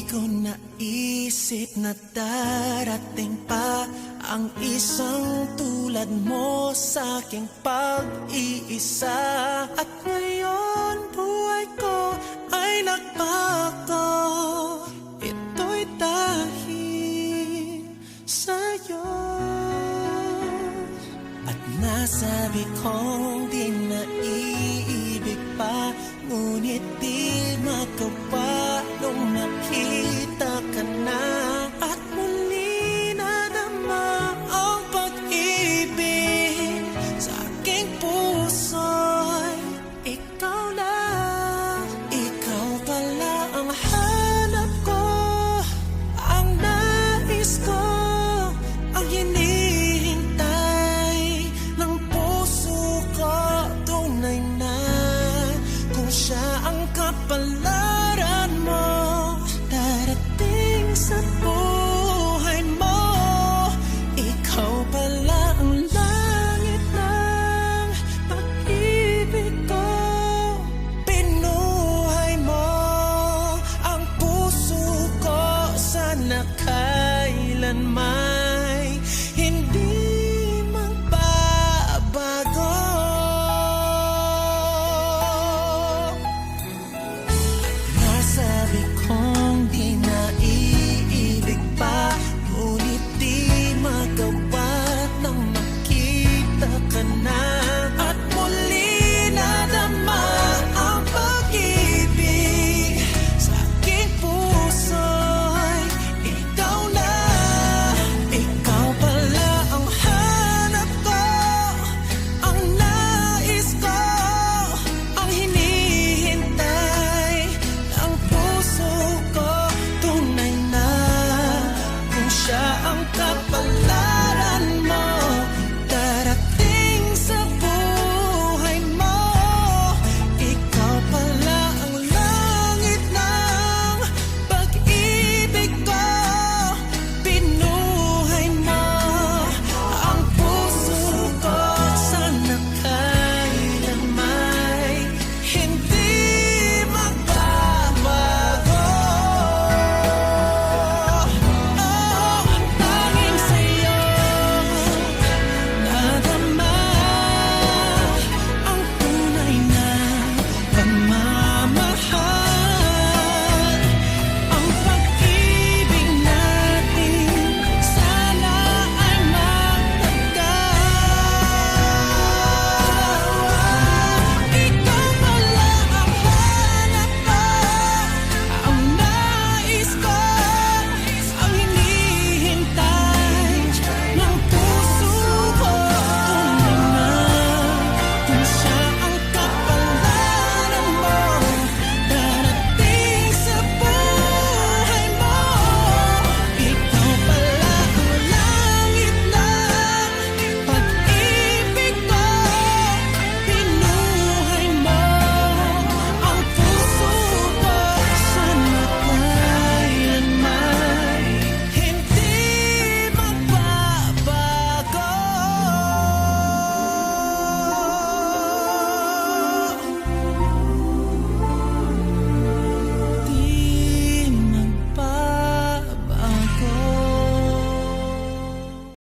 ko naisip na darating pa ang isang tulad mo sa aking pag-iisa. At ngayon buhay ko ay nagbago, ito'y dahil sa'yo. At nasabi kong di na iibig pa, ngunit di magawa nung nakita ka na. At muli nadama ang pag-ibig sa aking puso'y ikaw